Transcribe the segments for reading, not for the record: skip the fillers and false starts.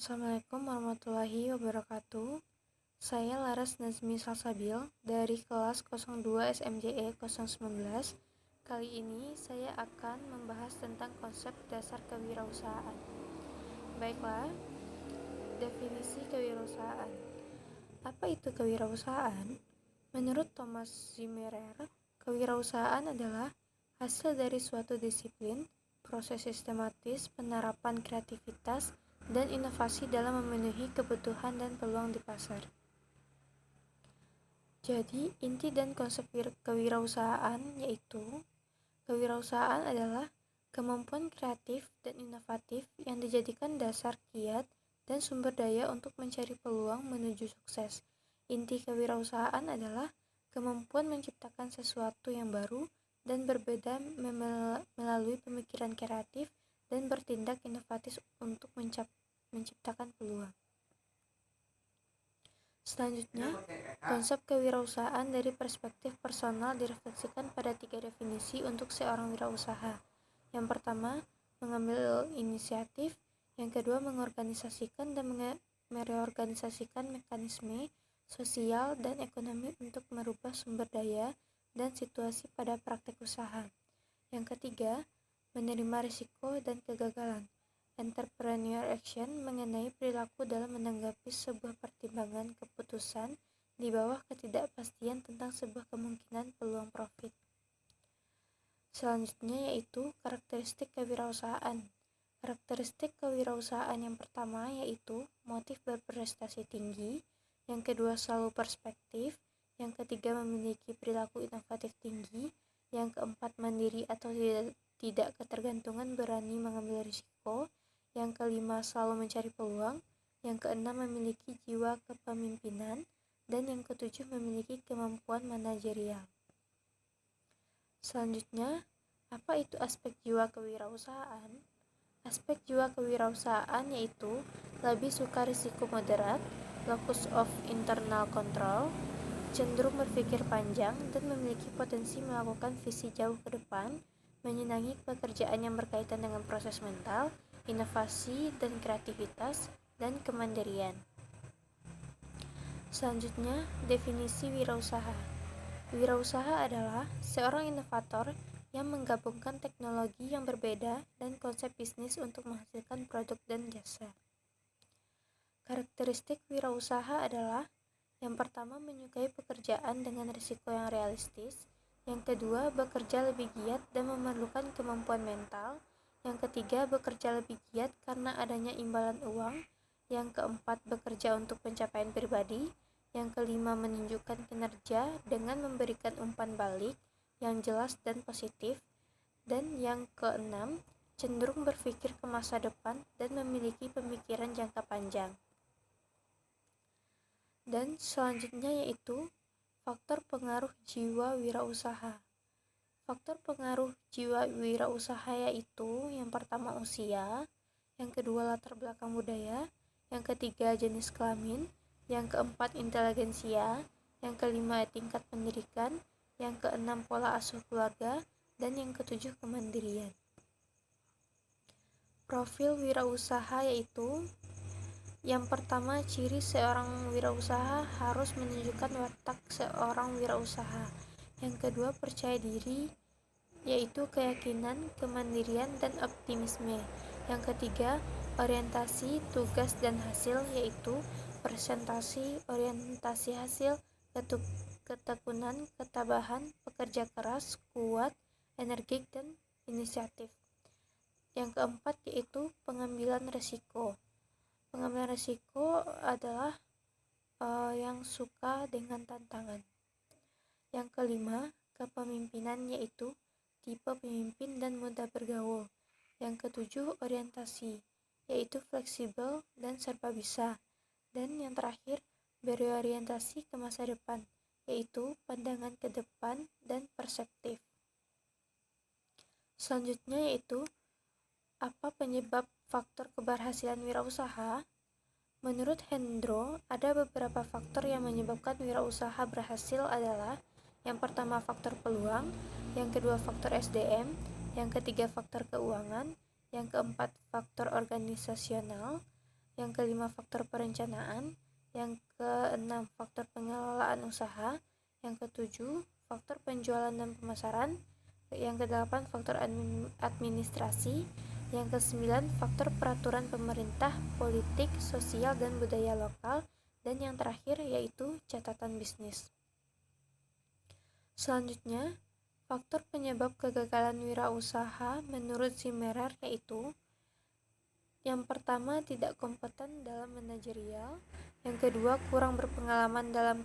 Assalamualaikum warahmatullahi wabarakatuh. Saya Laras Nazmi Salsabil dari kelas 02 SMJE 019. Kali ini saya akan membahas tentang konsep dasar kewirausahaan. Baiklah, definisi kewirausahaan. Apa itu kewirausahaan? Menurut Thomas Zimmerer, kewirausahaan adalah hasil dari suatu disiplin, proses sistematis, penerapan kreativitas, dan inovasi dalam memenuhi kebutuhan dan peluang di pasar. Jadi, inti dan konsep kewirausahaan yaitu kewirausahaan adalah kemampuan kreatif dan inovatif yang dijadikan dasar kiat dan sumber daya untuk mencari peluang menuju sukses. Inti kewirausahaan adalah kemampuan menciptakan sesuatu yang baru dan berbeda melalui pemikiran kreatif dan bertindak inovatif untuk menciptakan peluang. Selanjutnya, konsep kewirausahaan dari perspektif personal direfleksikan pada 3 definisi untuk seorang wirausaha. Yang pertama, mengambil inisiatif. Yang kedua, mengorganisasikan dan mereorganisasikan mekanisme sosial dan ekonomi untuk merubah sumber daya dan situasi pada praktek usaha. Yang ketiga, menerima risiko dan kegagalan. Entrepreneur action mengenai perilaku dalam menanggapi sebuah pertimbangan keputusan di bawah ketidakpastian tentang sebuah kemungkinan peluang profit. Selanjutnya yaitu karakteristik kewirausahaan. Karakteristik kewirausahaan yang pertama yaitu motif berprestasi tinggi, yang kedua selalu perspektif, yang ketiga memiliki perilaku inovatif tinggi, yang keempat mandiri atau tidak ketergantungan, berani mengambil risiko, yang kelima selalu mencari peluang, yang keenam memiliki jiwa kepemimpinan, dan yang ketujuh memiliki kemampuan manajerial. Selanjutnya, apa itu aspek jiwa kewirausahaan? Aspek jiwa kewirausahaan yaitu lebih suka risiko moderat, locus of internal control, cenderung berpikir panjang dan memiliki potensi melakukan visi jauh ke depan, menyenangi pekerjaan yang berkaitan dengan proses mental, inovasi dan kreativitas, dan kemandirian. Selanjutnya, definisi wirausaha. Wirausaha adalah seorang inovator yang menggabungkan teknologi yang berbeda dan konsep bisnis untuk menghasilkan produk dan jasa. Karakteristik wirausaha adalah yang pertama, menyukai pekerjaan dengan risiko yang realistis. Yang kedua, bekerja lebih giat dan memerlukan kemampuan mental. Yang ketiga, bekerja lebih giat karena adanya imbalan uang. Yang keempat, bekerja untuk pencapaian pribadi. Yang kelima, menunjukkan kinerja dengan memberikan umpan balik yang jelas dan positif. Dan yang keenam, cenderung berpikir ke masa depan dan memiliki pemikiran jangka panjang. Dan selanjutnya yaitu faktor pengaruh jiwa wirausaha. Faktor pengaruh jiwa wirausaha yaitu yang pertama usia, yang kedua latar belakang budaya, yang ketiga jenis kelamin, yang keempat inteligensia, yang kelima tingkat pendidikan, yang keenam pola asuh keluarga, dan yang ketujuh kemandirian. Profil wirausaha yaitu yang pertama, ciri seorang wirausaha harus menunjukkan watak seorang wirausaha. Yang kedua, percaya diri, yaitu keyakinan, kemandirian, dan optimisme. Yang ketiga, orientasi, tugas, dan hasil, yaitu presentasi, orientasi hasil, ketekunan, ketabahan, pekerja keras, kuat, energik, dan inisiatif. Yang keempat yaitu pengambilan risiko. Pengambilan risiko adalah yang suka dengan tantangan. Yang kelima, kepemimpinan yaitu tipe pemimpin dan mudah bergaul. Yang ketujuh, orientasi, yaitu fleksibel dan serba bisa. Dan yang terakhir, berorientasi ke masa depan, yaitu pandangan ke depan dan perspektif. Selanjutnya yaitu apa penyebab faktor keberhasilan wirausaha? Menurut Hendro, ada beberapa faktor yang menyebabkan wirausaha berhasil adalah yang pertama faktor peluang, yang kedua faktor SDM, yang ketiga faktor keuangan, yang keempat faktor organisasional, yang kelima faktor perencanaan, yang keenam faktor pengelolaan usaha, yang ketujuh faktor penjualan dan pemasaran, yang kedelapan faktor administrasi, yang kesembilan faktor peraturan pemerintah, politik, sosial, dan budaya lokal, dan yang terakhir yaitu catatan bisnis. Selanjutnya, faktor penyebab kegagalan wirausaha menurut Zimmerer yaitu yang pertama, tidak kompeten dalam manajerial. Yang kedua, kurang berpengalaman dalam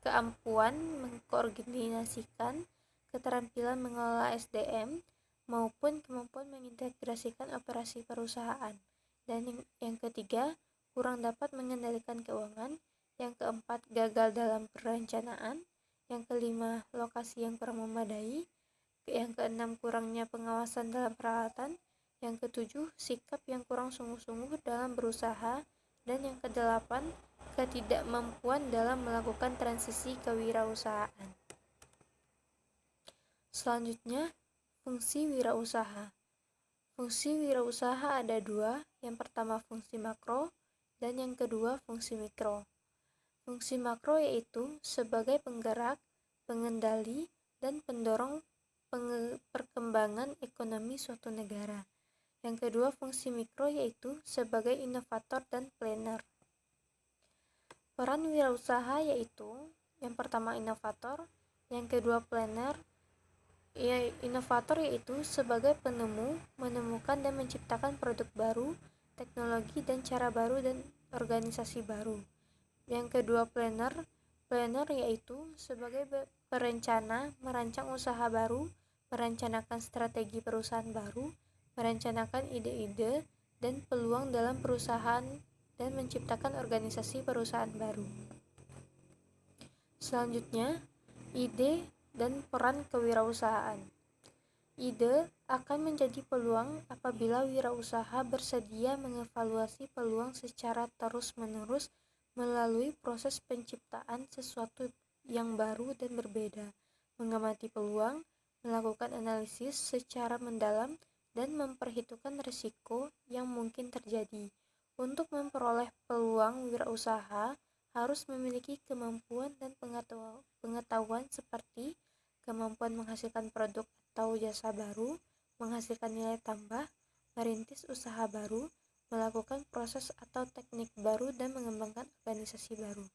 keampuan mengkoordinasikan, keterampilan mengelola SDM, maupun kemampuan mengintegrasikan operasi perusahaan. Dan yang ketiga, kurang dapat mengendalikan keuangan. Yang keempat, gagal dalam perencanaan. Yang kelima, lokasi yang kurang memadai. Yang keenam, kurangnya pengawasan dalam peralatan. Yang ketujuh, sikap yang kurang sungguh-sungguh dalam berusaha. Dan yang kedelapan, ketidakmampuan dalam melakukan transisi kewirausahaan. Selanjutnya, fungsi wirausaha. Fungsi wirausaha ada dua, yang pertama fungsi makro, dan yang kedua fungsi mikro. Fungsi makro yaitu sebagai penggerak, pengendali, dan pendorong perkembangan ekonomi suatu negara. Yang kedua fungsi mikro yaitu sebagai inovator dan planner. Peran wirausaha yaitu yang pertama inovator, yang kedua planner. Inovator yaitu sebagai penemu, menemukan dan menciptakan produk baru, teknologi dan cara baru dan organisasi baru. Yang kedua planner yaitu sebagai perencana, merancang usaha baru, merencanakan strategi perusahaan baru, merencanakan ide-ide dan peluang dalam perusahaan dan menciptakan organisasi perusahaan baru. Selanjutnya, ide dan peran kewirausahaan. Ide akan menjadi peluang apabila wirausaha bersedia mengevaluasi peluang secara terus-menerus melalui proses penciptaan sesuatu yang baru dan berbeda, mengamati peluang, melakukan analisis secara mendalam, dan memperhitungkan risiko yang mungkin terjadi. Untuk memperoleh peluang wirausaha harus memiliki kemampuan dan pengetahuan seperti kemampuan menghasilkan produk atau jasa baru, menghasilkan nilai tambah, merintis usaha baru, melakukan proses atau teknik baru, dan mengembangkan organisasi baru.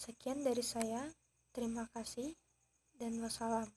Sekian dari saya, terima kasih dan wassalam.